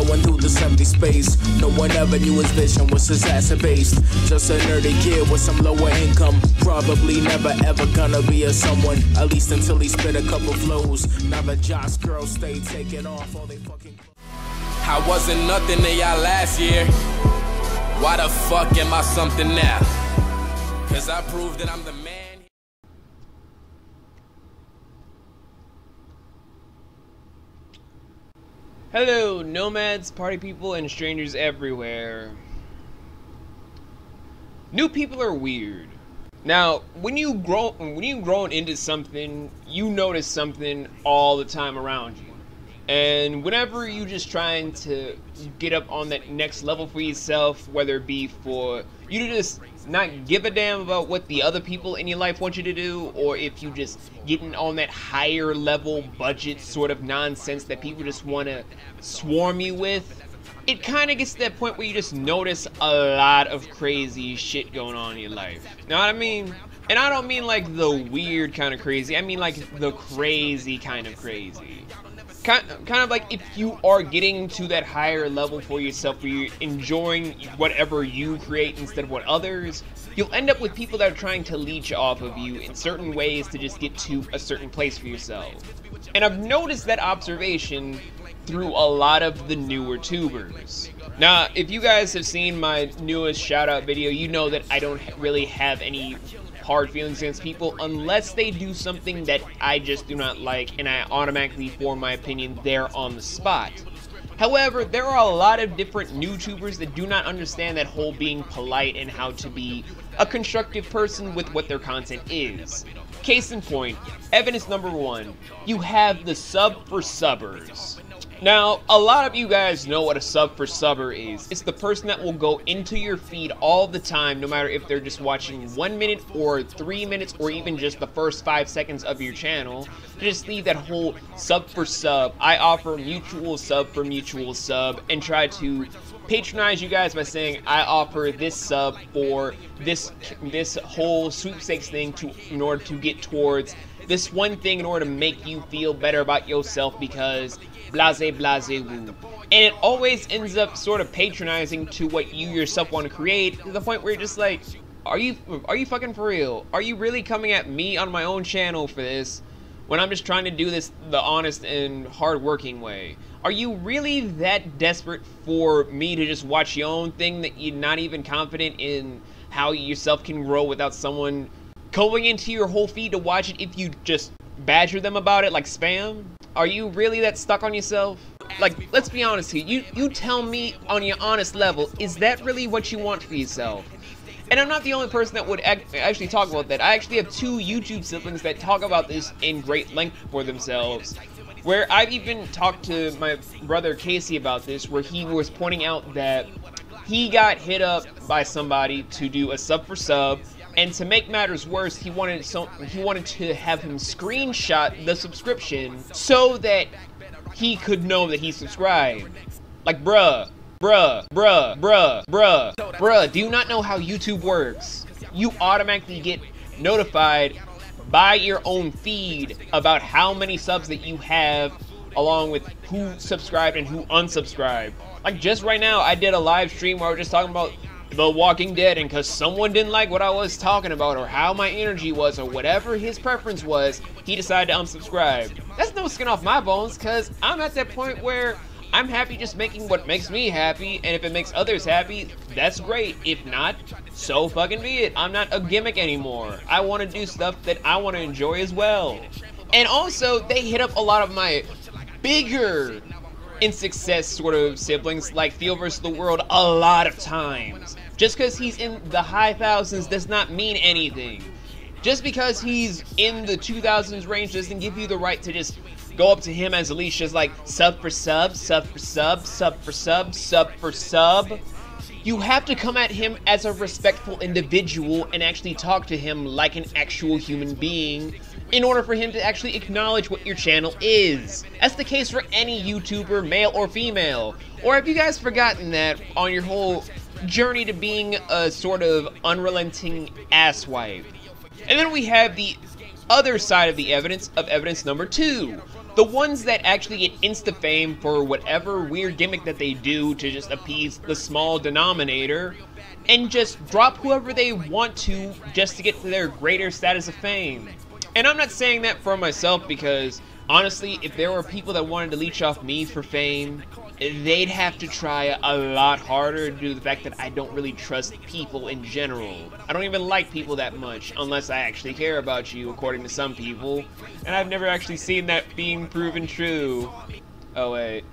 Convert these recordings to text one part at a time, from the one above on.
flowing through this empty space. No one ever knew his vision was exacerbate. Just a nerdy kid with some lower income. Probably never ever gonna be a someone. At least until he spit a couple flows. Now the Josh girls stay taking off all they fucking. I wasn't nothing to y'all last year. Why the fuck am I something now? Cause I proved that I'm the man. Hello, nomads, party people, and strangers everywhere. New people are weird. Now, when you grown into something, you notice something all the time around you. And whenever you just trying to get up on that next level for yourself, whether it be for you to just not give a damn about what the other people in your life want you to do, or if you just getting on that higher level budget sort of nonsense that people just want to swarm you with, it kind of gets to that point where you just notice a lot of crazy shit going on in your life. Know what I mean? And I don't mean like the weird kind of crazy, I mean like the crazy kind of crazy. Kind of like if you are getting to that higher level for yourself where you're enjoying whatever you create instead of what others, you'll end up with people that are trying to leech off of you in certain ways to just get to a certain place for yourself. And I've noticed that observation through a lot of the newer tubers. Now, if you guys have seen my newest shout out video, you know that I don't really have any hard feelings against people unless they do something that I just do not like and I automatically form my opinion there on the spot. However, there are a lot of different NewTubers that do not understand that whole being polite and how to be a constructive person with what their content is. Case in point, evidence number 1, you have the sub for subbers. Now, a lot of you guys know what a sub for subber is. It's the person that will go into your feed all the time, no matter if they're just watching 1 minute or 3 minutes or even just the first 5 seconds of your channel, to just leave that whole sub for sub, I offer mutual sub for mutual sub, and try to patronize you guys by saying I offer this sub for this whole sweepstakes thing in order to get towards this one thing in order to make you feel better about yourself because blase blase woo. And it always ends up sort of patronizing to what you yourself want to create, to the point where you're just like, are you fucking for real? Are you really coming at me on my own channel for this when I'm just trying to do this the honest and hard-working way? Are you really that desperate for me to just watch your own thing that you're not even confident in how you yourself can grow without someone going into your whole feed to watch it if you just badger them about it like spam? Are you really that stuck on yourself? Like, let's be honest here. You tell me on your honest level, is that really what you want for yourself? And I'm not the only person that would actually talk about that. I actually have 2 YouTube siblings that talk about this in great length for themselves. Where I've even talked to my brother Casey about this, where he was pointing out that he got hit up by somebody to do a sub for sub, and to make matters worse, he wanted to have him screenshot the subscription so that he could know that he subscribed. Like, bruh, do you not know how YouTube works? You automatically get notified by your own feed about how many subs that you have, along with who subscribed and who unsubscribed. Like, just right now, I did a live stream where I was just talking about The Walking Dead, and because someone didn't like what I was talking about or how my energy was or whatever his preference was, he decided to unsubscribe. That's no skin off my bones, because I'm at that point where I'm happy just making what makes me happy, and if it makes others happy, that's great. If not, so fucking be it. I'm not a gimmick anymore. I want to do stuff that I want to enjoy as well. And also, they hit up a lot of my bigger in success sort of siblings like Feel vs. the World a lot of times. Just because he's in the high thousands does not mean anything. Just because he's in the 2000s range doesn't give you the right to just go up to him as Alicia's like sub for sub, sub for sub, sub for sub, sub for sub. You have to come at him as a respectful individual and actually talk to him like an actual human being in order for him to actually acknowledge what your channel is. That's the case for any YouTuber, male or female. Or have you guys forgotten that on your whole journey to being a sort of unrelenting asswipe? And then we have the other side of the evidence, of evidence number 2. The ones that actually get insta fame for whatever weird gimmick that they do to just appease the small denominator, and just drop whoever they want to just to get to their greater status of fame. And I'm not saying that for myself, because honestly, if there were people that wanted to leech off me for fame, they'd have to try a lot harder due to the fact that I don't really trust people in general. I don't even like people that much unless I actually care about you, according to some people. And I've never actually seen that being proven true. Oh wait.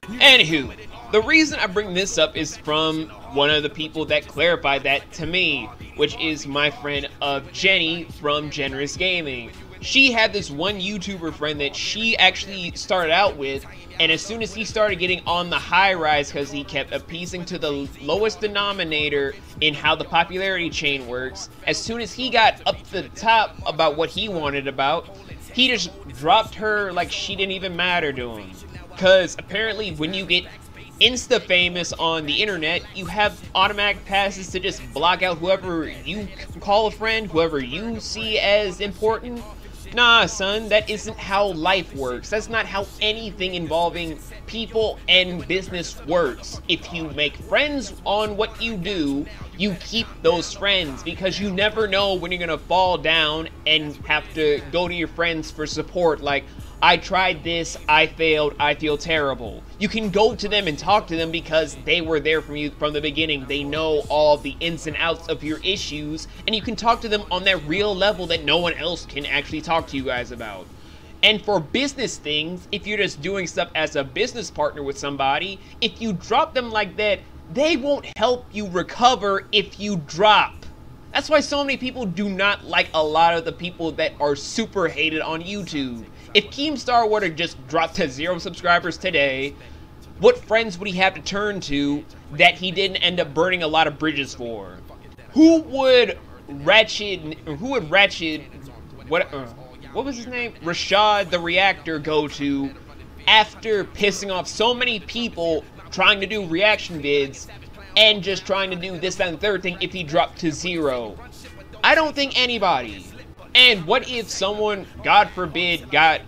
Anywho, the reason I bring this up is from one of the people that clarified that to me, which is my friend of Jenny from Generous Gaming. She had this one YouTuber friend that she actually started out with, and as soon as he started getting on the high rise because he kept appeasing to the lowest denominator in how the popularity chain works, as soon as he got up to the top about what he wanted about, he just dropped her like she didn't even matter to him. Because apparently when you get insta famous on the internet, you have automatic passes to just block out whoever you call a friend, whoever you see as important. Nah, son, that isn't how life works. That's not how anything involving people and business works. If you make friends on what you do, you keep those friends, because you never know when you're gonna fall down and have to go to your friends for support, like, I tried this, I failed, I feel terrible. You can go to them and talk to them because they were there from you from the beginning. They know all the ins and outs of your issues, and you can talk to them on that real level that no one else can actually talk to you guys about. And for business things, if you're just doing stuff as a business partner with somebody, if you drop them like that, they won't help you recover if you drop. That's why so many people do not like a lot of the people that are super hated on YouTube. If Keemstar were to just drop to 0 subscribers today, what friends would he have to turn to that he didn't end up burning a lot of bridges for? What was his name? Rashad the Reactor go to after pissing off so many people trying to do reaction vids and just trying to do this, that, and the third thing if he dropped to 0? I don't think anybody. And what if someone, God forbid, got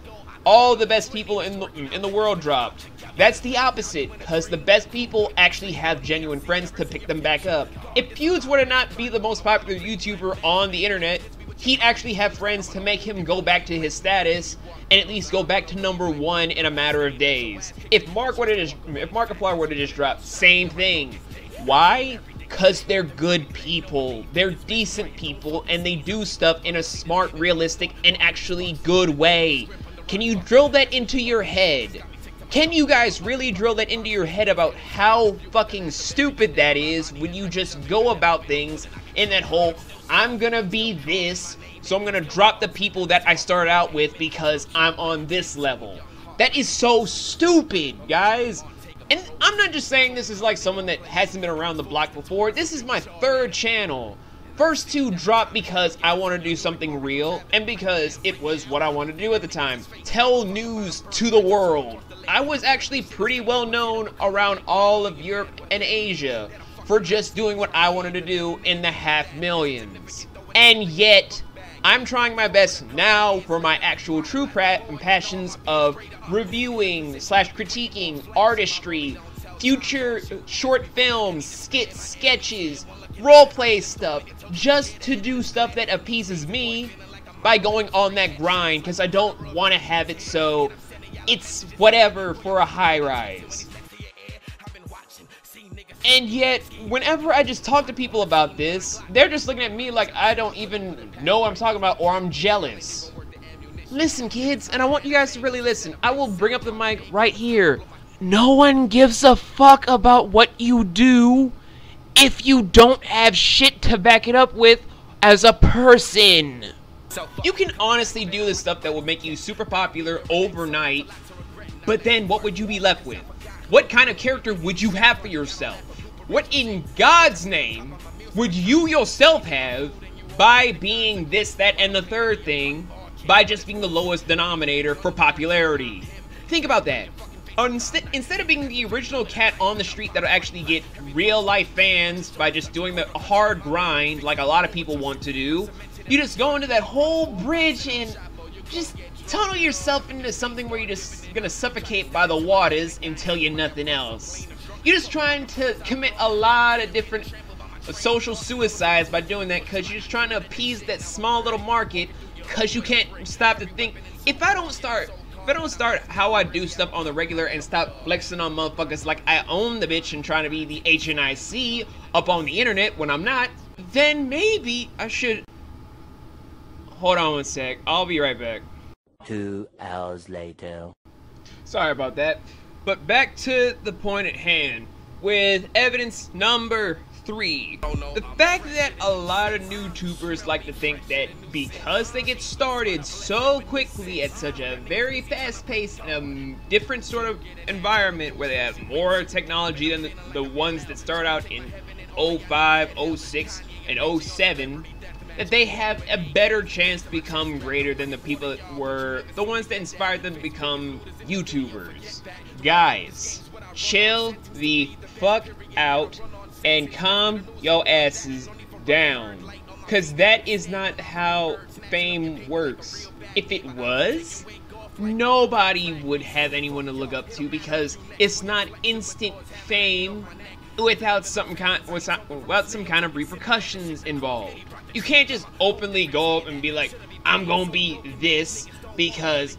all the best people in the world dropped? That's the opposite, because the best people actually have genuine friends to pick them back up. If Feuds were to not be the most popular YouTuber on the internet, he'd actually have friends to make him go back to his status and at least go back to #1 in a matter of days. If Markiplier were to just drop, same thing. Why? Because they're good people, they're decent people, and they do stuff in a smart, realistic, and actually good way. Can you drill that into your head? Can you guys really drill that into your head about how fucking stupid that is when you just go about things in that whole, I'm gonna be this, so I'm gonna drop the people that I started out with because I'm on this level? That is so stupid, guys. And I'm not just saying this is like someone that hasn't been around the block before. This is my 3rd channel. First 2 dropped because I want to do something real and because it was what I wanted to do at the time. Tell news to the world. I was actually pretty well known around all of Europe and Asia for just doing what I wanted to do in the half millions. And yet, I'm trying my best now for my actual true passions of reviewing / critiquing artistry, future short films, skits, sketches, roleplay stuff, just to do stuff that appeases me by going on that grind, because I don't want to have it so it's whatever for a high rise. And yet, whenever I just talk to people about this, they're just looking at me like I don't even know what I'm talking about, or I'm jealous. Listen, kids, and I want you guys to really listen. I will bring up the mic right here. No one gives a fuck about what you do if you don't have shit to back it up with as a person. You can honestly do this stuff that will make you super popular overnight, but then what would you be left with? What kind of character would you have for yourself? What in God's name would you yourself have by being this, that, and the third thing, by just being the lowest denominator for popularity? Think about that. Instead of being the original cat on the street that'll actually get real life fans by just doing the hard grind like a lot of people want to do, you just go into that whole bridge and just tunnel yourself into something where you're just gonna suffocate by the waters until you're nothing else. You're just trying to commit a lot of different social suicides by doing that, because you're just trying to appease that small little market, because you can't stop to think, if I don't start how I do stuff on the regular and stop flexing on motherfuckers like I own the bitch and trying to be the HNIC up on the internet when I'm not, then maybe I should... Hold on one sec, I'll be right back. 2 hours later. Sorry about that. But back to the point at hand, with evidence number 3. The fact that a lot of NewTubers like to think that because they get started so quickly at such a very fast-paced, different sort of environment where they have more technology than the ones that start out in 05, 06, and 07, that they have a better chance to become greater than the people that were the ones that inspired them to become YouTubers. Guys, chill the fuck out and calm your asses down, cause that is not how fame works. If it was, nobody would have anyone to look up to, because it's not instant fame without some kind of repercussions involved. You can't just openly go up and be like, I'm gonna be this because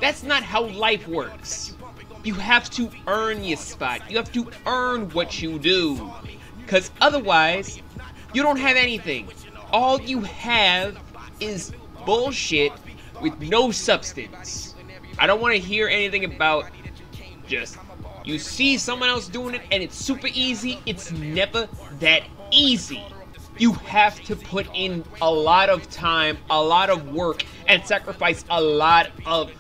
that's not how life works. You have to earn your spot. You have to earn what you do, because otherwise you don't have anything. All you have is bullshit with no substance. I don't want to hear anything about just you see someone else doing it and it's super easy. It's never that easy. You have to put in a lot of time, a lot of work, and sacrifice a lot of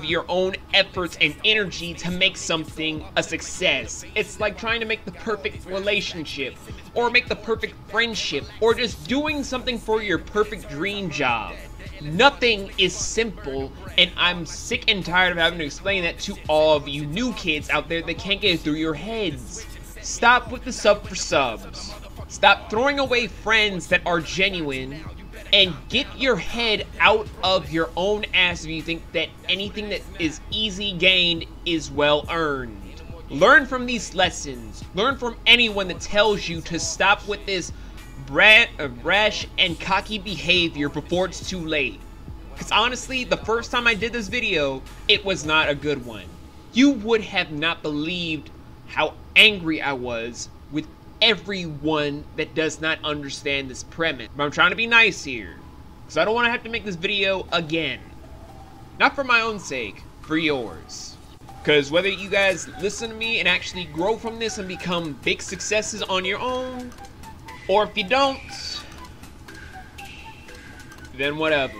your own efforts and energy to make something a success. It's like trying to make the perfect relationship, or make the perfect friendship, or just doing something for your perfect dream job. Nothing is simple, and I'm sick and tired of having to explain that to all of you new kids out there that can't get it through your heads. Stop with the sub for subs. Stop throwing away friends that are genuine, and get your head out of your own ass if you think that anything that is easy gained is well earned. Learn from these lessons. Learn from anyone that tells you to stop with this brash and cocky behavior before it's too late. Because honestly, the first time I did this video, it was not a good one. You would have not believed how angry I was with everyone that does not understand this premise. But I'm trying to be nice here, because I don't want to have to make this video again. Not for my own sake, for yours. Because whether you guys listen to me and actually grow from this and become big successes on your own, or if you don't, then whatever.